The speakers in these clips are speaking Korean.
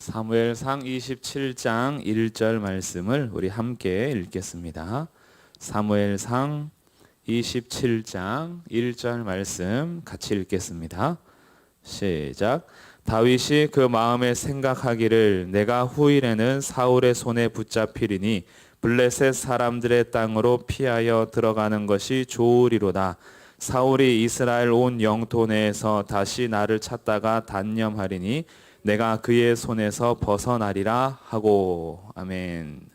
사무엘상 27장 1절 말씀을 우리 함께 읽겠습니다. 사무엘상 27장 1절 말씀 같이 읽겠습니다. 시작. 다윗이 그 마음에 생각하기를 내가 후일에는 사울의 손에 붙잡히리니 블레셋 사람들의 땅으로 피하여 들어가는 것이 좋으리로다. 사울이 이스라엘 온 영토 내에서 다시 나를 찾다가 단념하리니 내가 그의 손에서 벗어나리라 하고. 아멘.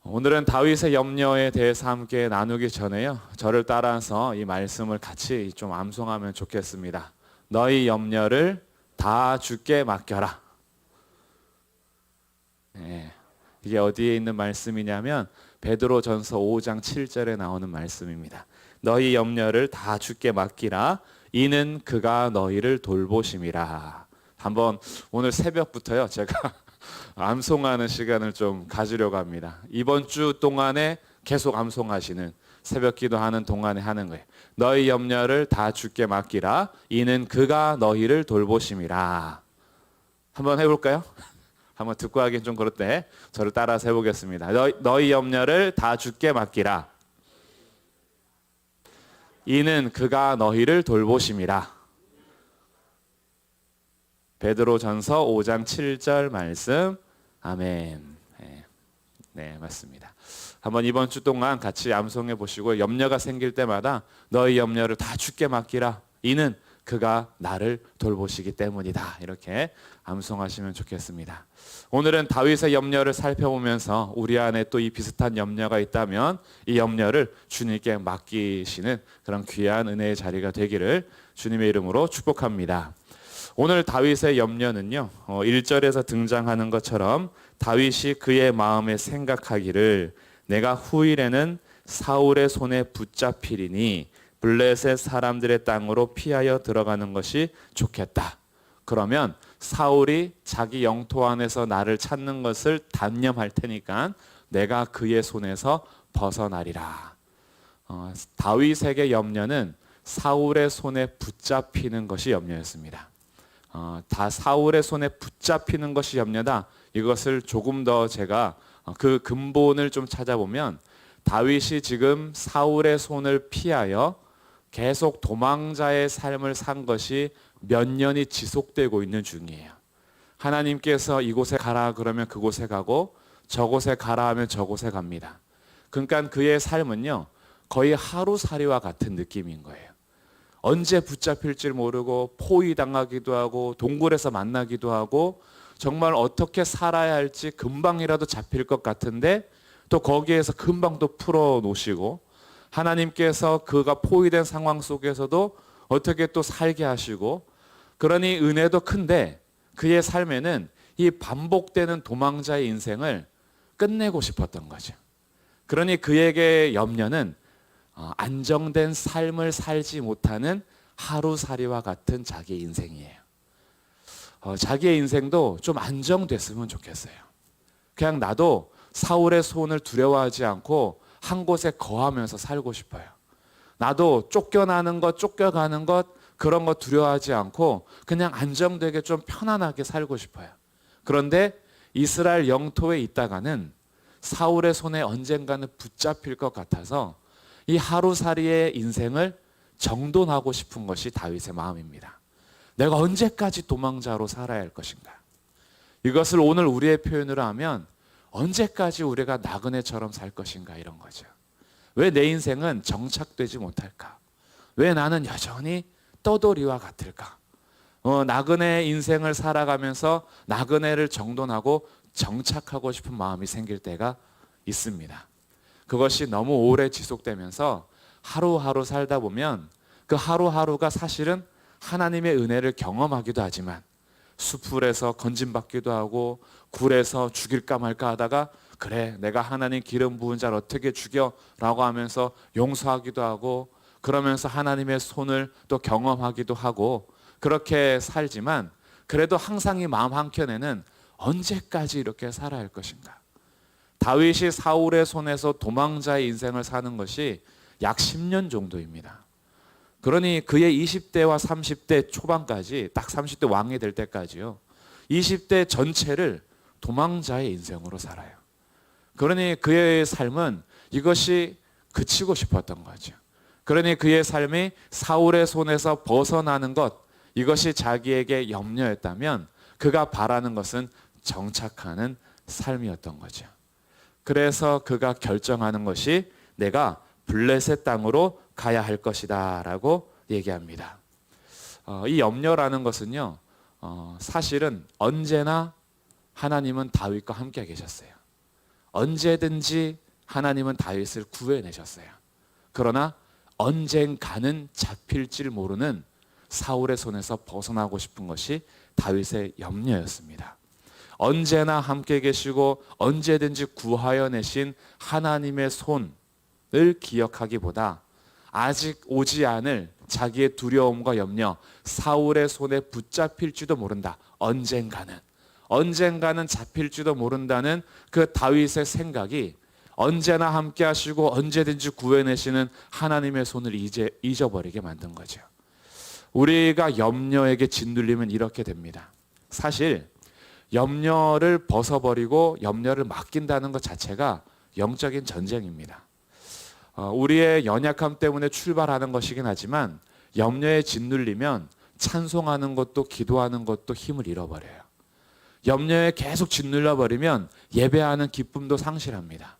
오늘은 다윗의 염려에 대해서 함께 나누기 전에요, 저를 따라서 이 말씀을 같이 좀 암송하면 좋겠습니다. 너희 염려를 다 주께 맡겨라. 네, 이게 어디에 있는 말씀이냐면 베드로전서 5장 7절에 나오는 말씀입니다. 너희 염려를 다 주께 맡기라. 이는 그가 너희를 돌보심이라. 한번 오늘 새벽부터요, 제가 암송하는 시간을 좀 가지려고 합니다. 이번 주 동안에 계속 암송하시는, 새벽 기도하는 동안에 하는 거예요. 너희 염려를 다 주께 맡기라. 이는 그가 너희를 돌보심이라. 한번 해볼까요? 한번 듣고 하긴 좀 그렇대. 저를 따라서 해보겠습니다. 너희 염려를 다 주께 맡기라. 이는 그가 너희를 돌보심이라. 베드로전서 5장 7절 말씀. 아멘. 네, 맞습니다. 한번 이번 주 동안 같이 암송해 보시고, 염려가 생길 때마다 너희 염려를 다 주께 맡기라. 이는 그가 나를 돌보시기 때문이다. 이렇게 암송하시면 좋겠습니다. 오늘은 다윗의 염려를 살펴보면서 우리 안에 또 이 비슷한 염려가 있다면 이 염려를 주님께 맡기시는 그런 귀한 은혜의 자리가 되기를 주님의 이름으로 축복합니다. 오늘 다윗의 염려는요, 1절에서 등장하는 것처럼 다윗이 그의 마음에 생각하기를 내가 후일에는 사울의 손에 붙잡히리니 블레셋 사람들의 땅으로 피하여 들어가는 것이 좋겠다. 그러면 사울이 자기 영토 안에서 나를 찾는 것을 단념할 테니까 내가 그의 손에서 벗어나리라. 다윗에게 염려는 사울의 손에 붙잡히는 것이 염려였습니다. 다 사울의 손에 붙잡히는 것이 염려다. 이것을 조금 더 제가 그 근본을 좀 찾아보면 다윗이 지금 사울의 손을 피하여 계속 도망자의 삶을 산 것이 몇 년이 지속되고 있는 중이에요. 하나님께서 이곳에 가라 그러면 그곳에 가고 저곳에 가라 하면 저곳에 갑니다. 그러니까 그의 삶은요, 거의 하루살이와 같은 느낌인 거예요. 언제 붙잡힐지 모르고 포위당하기도 하고 동굴에서 만나기도 하고 정말 어떻게 살아야 할지 금방이라도 잡힐 것 같은데 또 거기에서 금방 또 풀어놓으시고, 하나님께서 그가 포위된 상황 속에서도 어떻게 또 살게 하시고, 그러니 은혜도 큰데 그의 삶에는 이 반복되는 도망자의 인생을 끝내고 싶었던 거죠. 그러니 그에게 염려는 안정된 삶을 살지 못하는 하루살이와 같은 자기의 인생이에요. 자기의 인생도 좀 안정됐으면 좋겠어요. 그냥 나도 사울의 손을 두려워하지 않고 한 곳에 거하면서 살고 싶어요. 나도 쫓겨나는 것, 쫓겨가는 것, 그런 거 두려워하지 않고 그냥 안정되게 좀 편안하게 살고 싶어요. 그런데 이스라엘 영토에 있다가는 사울의 손에 언젠가는 붙잡힐 것 같아서 이 하루살이의 인생을 정돈하고 싶은 것이 다윗의 마음입니다. 내가 언제까지 도망자로 살아야 할 것인가? 이것을 오늘 우리의 표현으로 하면 언제까지 우리가 나그네처럼 살 것인가, 이런 거죠. 왜 내 인생은 정착되지 못할까? 왜 나는 여전히 떠돌이와 같을까? 나그네 인생을 살아가면서 나그네를 정돈하고 정착하고 싶은 마음이 생길 때가 있습니다. 그것이 너무 오래 지속되면서 하루하루 살다 보면 그 하루하루가 사실은 하나님의 은혜를 경험하기도 하지만 수풀에서 건짐받기도 하고 굴에서 죽일까 말까 하다가 그래 내가 하나님 기름 부은 자를 어떻게 죽여? 라고 하면서 용서하기도 하고, 그러면서 하나님의 손을 또 경험하기도 하고, 그렇게 살지만 그래도 항상 이 마음 한켠에는 언제까지 이렇게 살아야 할 것인가? 다윗이 사울의 손에서 도망자의 인생을 사는 것이 약 10년 정도입니다. 그러니 그의 20대와 30대 초반까지, 딱 30대 왕이 될 때까지요, 20대 전체를 도망자의 인생으로 살아요. 그러니 그의 삶은 이것이 그치고 싶었던 거죠. 그러니 그의 삶이 사울의 손에서 벗어나는 것, 이것이 자기에게 염려였다면 그가 바라는 것은 정착하는 삶이었던 거죠. 그래서 그가 결정하는 것이 내가 블레셋 땅으로 가야 할 것이다 라고 얘기합니다. 이 염려라는 것은요, 사실은 언제나 하나님은 다윗과 함께 계셨어요. 언제든지 하나님은 다윗을 구해내셨어요. 그러나 언젠가는 잡힐 모르는 사울의 손에서 벗어나고 싶은 것이 다윗의 염려였습니다. 언제나 함께 계시고 언제든지 구하여 내신 하나님의 손을 기억하기보다 아직 오지 않을 자기의 두려움과 염려, 사울의 손에 붙잡힐지도 모른다. 언젠가는 잡힐지도 모른다는 그 다윗의 생각이 언제나 함께 하시고 언제든지 구해내시는 하나님의 손을 잊어버리게 만든 거죠. 우리가 염려에게 짓눌리면 이렇게 됩니다. 사실 염려를 벗어버리고 염려를 맡긴다는 것 자체가 영적인 전쟁입니다. 우리의 연약함 때문에 출발하는 것이긴 하지만 염려에 짓눌리면 찬송하는 것도 기도하는 것도 힘을 잃어버려요. 염려에 계속 짓눌려 버리면 예배하는 기쁨도 상실합니다.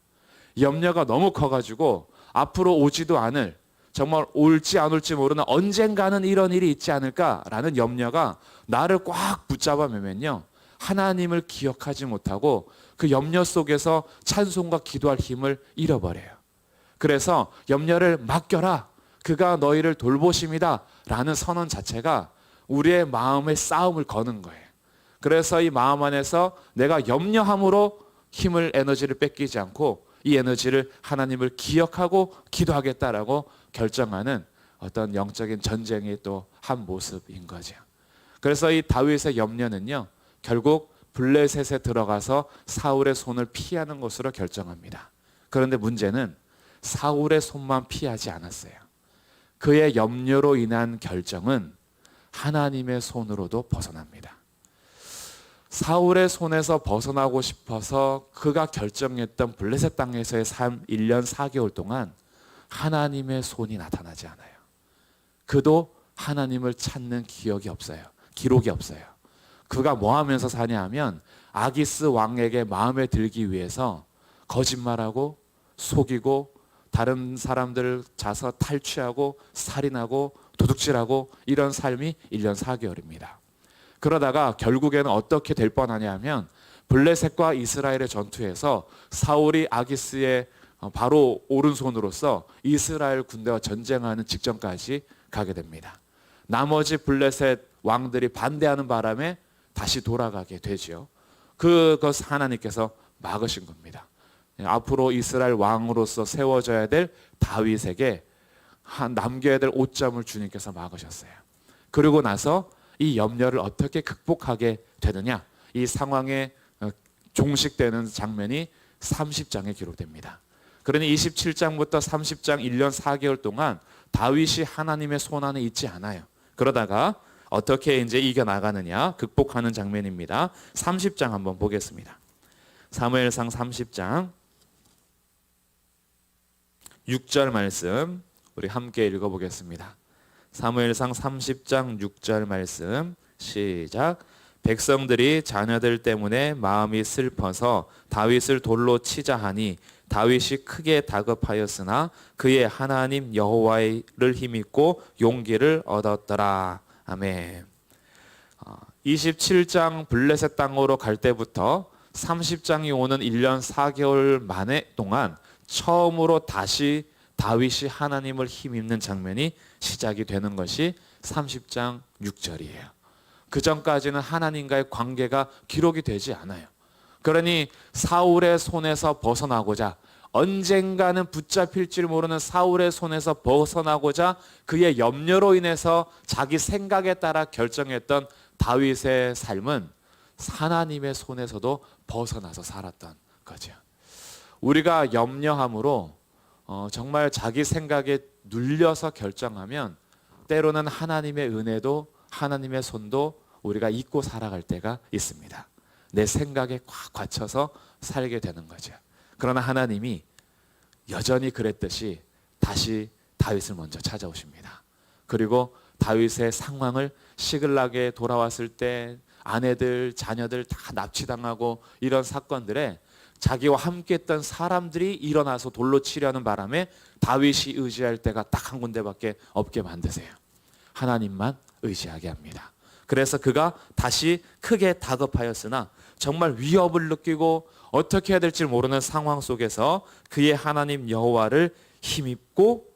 염려가 너무 커가지고 앞으로 오지도 않을, 정말 올지 안 올지 모르는 언젠가는 이런 일이 있지 않을까라는 염려가 나를 꽉 붙잡아 매면요, 하나님을 기억하지 못하고 그 염려 속에서 찬송과 기도할 힘을 잃어버려요. 그래서 염려를 맡겨라, 그가 너희를 돌보심이다 라는 선언 자체가 우리의 마음의 싸움을 거는 거예요. 그래서 이 마음 안에서 내가 염려함으로 힘을, 에너지를 뺏기지 않고 이 에너지를 하나님을 기억하고 기도하겠다라고 결정하는 어떤 영적인 전쟁의 또 한 모습인 거죠. 그래서 이 다윗의 염려는요, 결국 블레셋에 들어가서 사울의 손을 피하는 것으로 결정합니다. 그런데 문제는 사울의 손만 피하지 않았어요. 그의 염려로 인한 결정은 하나님의 손으로도 벗어납니다. 사울의 손에서 벗어나고 싶어서 그가 결정했던 블레셋 땅에서의 삶 1년 4개월 동안 하나님의 손이 나타나지 않아요. 그도 하나님을 찾는 기록이 없어요. 그가 뭐 하면서 사냐 하면 아기스 왕에게 마음에 들기 위해서 거짓말하고 속이고 다른 사람들을 자서 탈취하고 살인하고 도둑질하고 이런 삶이 1년 4개월입니다. 그러다가 결국에는 어떻게 될 뻔하냐 하면 블레셋과 이스라엘의 전투에서 사울이 아기스의 바로 오른손으로서 이스라엘 군대와 전쟁하는 직전까지 가게 됩니다. 나머지 블레셋 왕들이 반대하는 바람에 다시 돌아가게 되죠. 그것 하나님께서 막으신 겁니다. 앞으로 이스라엘 왕으로서 세워져야 될 다윗에게 남겨야 될 오점을 주님께서 막으셨어요. 그리고 나서 이 염려를 어떻게 극복하게 되느냐, 이 상황에 종식되는 장면이 30장에 기록됩니다. 그러니 27장부터 30장 1년 4개월 동안 다윗이 하나님의 손 안에 있지 않아요. 그러다가 어떻게 이제 이겨나가느냐, 극복하는 장면입니다. 30장 한번 보겠습니다. 사무엘상 30장 6절 말씀 우리 함께 읽어보겠습니다. 사무엘상 30장 6절 말씀 시작. 백성들이 자녀들 때문에 마음이 슬퍼서 다윗을 돌로 치자 하니 다윗이 크게 다급하였으나 그의 하나님 여호와를 힘입고 용기를 얻었더라. 아멘. 27장 블레셋 땅으로 갈 때부터 30장이 오는 1년 4개월 만에 동안 처음으로 다시 다윗이 하나님을 힘입는 장면이 시작이 되는 것이 30장 6절이에요. 그 전까지는 하나님과의 관계가 기록이 되지 않아요. 그러니 사울의 손에서 벗어나고자, 언젠가는 붙잡힐지 모르는 사울의 손에서 벗어나고자 그의 염려로 인해서 자기 생각에 따라 결정했던 다윗의 삶은 하나님의 손에서도 벗어나서 살았던 거죠. 우리가 염려함으로 정말 자기 생각에 눌려서 결정하면 때로는 하나님의 은혜도 하나님의 손도 우리가 잊고 살아갈 때가 있습니다. 내 생각에 꽉 갇혀서 살게 되는 거죠. 그러나 하나님이 여전히 그랬듯이 다시 다윗을 먼저 찾아오십니다. 그리고 다윗의 상황을 시글락에 돌아왔을 때 아내들, 자녀들 다 납치당하고 이런 사건들에 자기와 함께했던 사람들이 일어나서 돌로 치려는 바람에 다윗이 의지할 때가 딱 한 군데밖에 없게 만드세요. 하나님만 의지하게 합니다. 그래서 그가 다시 크게 다급하였으나 정말 위협을 느끼고 어떻게 해야 될지 모르는 상황 속에서 그의 하나님 여호와를 힘입고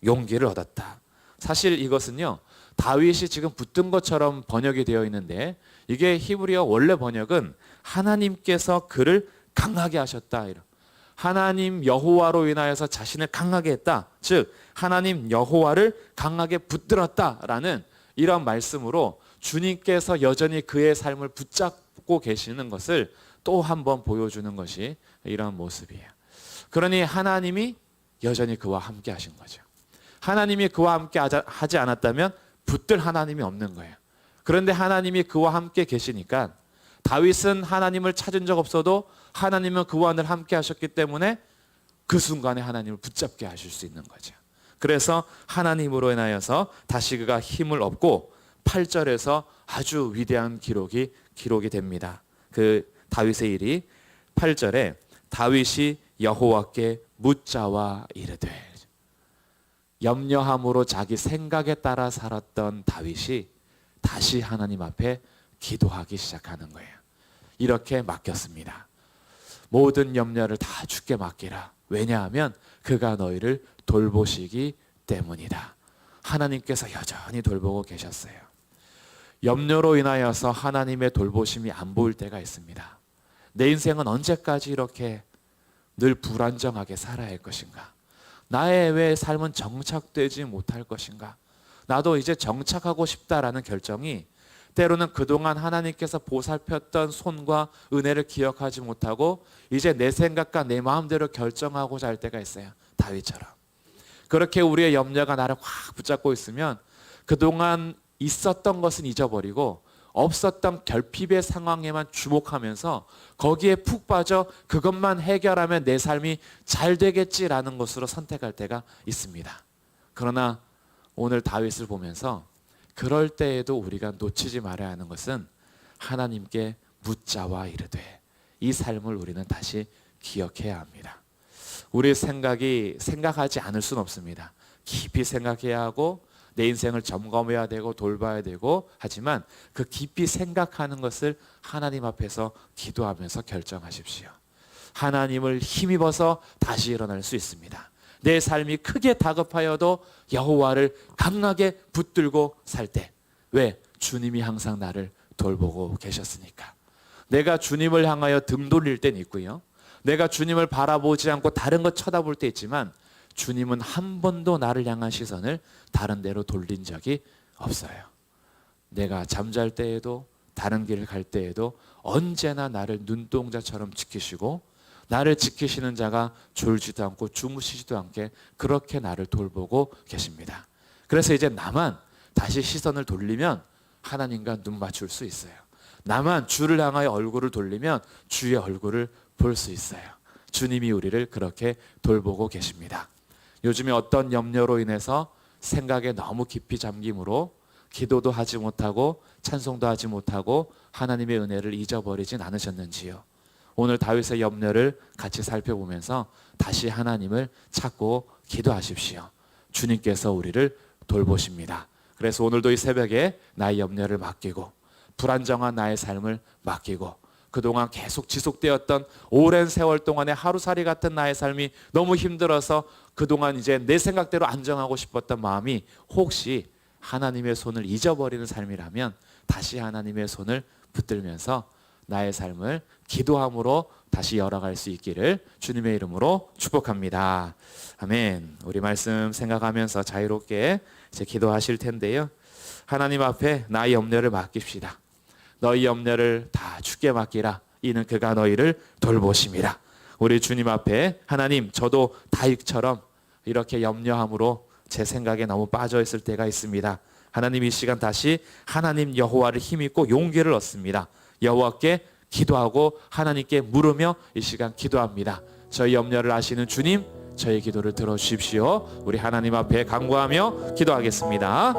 용기를 얻었다. 사실 이것은요, 다윗이 지금 붙든 것처럼 번역이 되어 있는데 이게 히브리어 원래 번역은 하나님께서 그를 강하게 하셨다. 하나님 여호와로 인하여서 자신을 강하게 했다. 즉 하나님 여호와를 강하게 붙들었다라는 이런 말씀으로 주님께서 여전히 그의 삶을 붙잡고 계시는 것을 또 한 번 보여주는 것이 이런 모습이에요. 그러니 하나님이 여전히 그와 함께 하신 거죠. 하나님이 그와 함께 하지 않았다면 붙들 하나님이 없는 거예요. 그런데 하나님이 그와 함께 계시니까 다윗은 하나님을 찾은 적 없어도 하나님은 그와 늘 함께 하셨기 때문에 그 순간에 하나님을 붙잡게 하실 수 있는 거죠. 그래서 하나님으로 인하여서 다시 그가 힘을 얻고 8절에서 아주 위대한 기록이 됩니다. 그 다윗의 일이 8절에 다윗이 여호와께 묻자와 이르되, 염려함으로 자기 생각에 따라 살았던 다윗이 다시 하나님 앞에 기도하기 시작하는 거예요. 이렇게 맡겼습니다. 모든 염려를 다 주께 맡기라. 왜냐하면 그가 너희를 돌보시기 때문이다. 하나님께서 여전히 돌보고 계셨어요. 염려로 인하여서 하나님의 돌보심이 안 보일 때가 있습니다. 내 인생은 언제까지 이렇게 늘 불안정하게 살아야 할 것인가? 나의 왜 삶은 정착되지 못할 것인가? 나도 이제 정착하고 싶다라는 결정이 때로는 그동안 하나님께서 보살폈던 손과 은혜를 기억하지 못하고 이제 내 생각과 내 마음대로 결정하고자 할 때가 있어요. 다윗처럼. 그렇게 우리의 염려가 나를 확 붙잡고 있으면 그동안 있었던 것은 잊어버리고 없었던 결핍의 상황에만 주목하면서 거기에 푹 빠져 그것만 해결하면 내 삶이 잘 되겠지라는 것으로 선택할 때가 있습니다. 그러나 오늘 다윗을 보면서 그럴 때에도 우리가 놓치지 말아야 하는 것은 하나님께 묻자와 이르되, 이 삶을 우리는 다시 기억해야 합니다. 우리의 생각하지 않을 수는 없습니다. 깊이 생각해야 하고 내 인생을 점검해야 되고 돌봐야 되고 하지만 그 깊이 생각하는 것을 하나님 앞에서 기도하면서 결정하십시오. 하나님을 힘입어서 다시 일어날 수 있습니다. 내 삶이 크게 다급하여도 여호와를 강하게 붙들고 살 때. 왜? 주님이 항상 나를 돌보고 계셨으니까. 내가 주님을 향하여 등 돌릴 때는 있고요. 내가 주님을 바라보지 않고 다른 것 쳐다볼 때 있지만 주님은 한 번도 나를 향한 시선을 다른 데로 돌린 적이 없어요. 내가 잠잘 때에도 다른 길을 갈 때에도 언제나 나를 눈동자처럼 지키시고 나를 지키시는 자가 졸지도 않고 주무시지도 않게 그렇게 나를 돌보고 계십니다. 그래서 이제 나만 다시 시선을 돌리면 하나님과 눈 맞출 수 있어요. 나만 주를 향하여 얼굴을 돌리면 주의 얼굴을 볼 수 있어요. 주님이 우리를 그렇게 돌보고 계십니다. 요즘에 어떤 염려로 인해서 생각에 너무 깊이 잠김으로 기도도 하지 못하고 찬송도 하지 못하고 하나님의 은혜를 잊어버리진 않으셨는지요? 오늘 다윗의 염려를 같이 살펴보면서 다시 하나님을 찾고 기도하십시오. 주님께서 우리를 돌보십니다. 그래서 오늘도 이 새벽에 나의 염려를 맡기고 불안정한 나의 삶을 맡기고 그동안 계속 지속되었던 오랜 세월 동안의 하루살이 같은 나의 삶이 너무 힘들어서 그동안 이제 내 생각대로 안정하고 싶었던 마음이 혹시 하나님의 손을 잊어버리는 삶이라면 다시 하나님의 손을 붙들면서 나의 삶을 기도함으로 다시 열어갈 수 있기를 주님의 이름으로 축복합니다. 아멘. 우리 말씀 생각하면서 자유롭게 이제 기도하실 텐데요. 하나님 앞에 나의 염려를 맡깁시다. 너희 염려를 다 주께 맡기라. 이는 그가 너희를 돌보심이라. 우리 주님 앞에 하나님, 저도 다윗처럼 이렇게 염려함으로 제 생각에 너무 빠져 있을 때가 있습니다. 하나님 이 시간 다시 하나님 여호와를 힘입고 용기를 얻습니다. 여호와께 기도하고 하나님께 물으며 이 시간 기도합니다. 저희 염려를 아시는 주님, 저희 기도를 들어주십시오. 우리 하나님 앞에 간구하며 기도하겠습니다.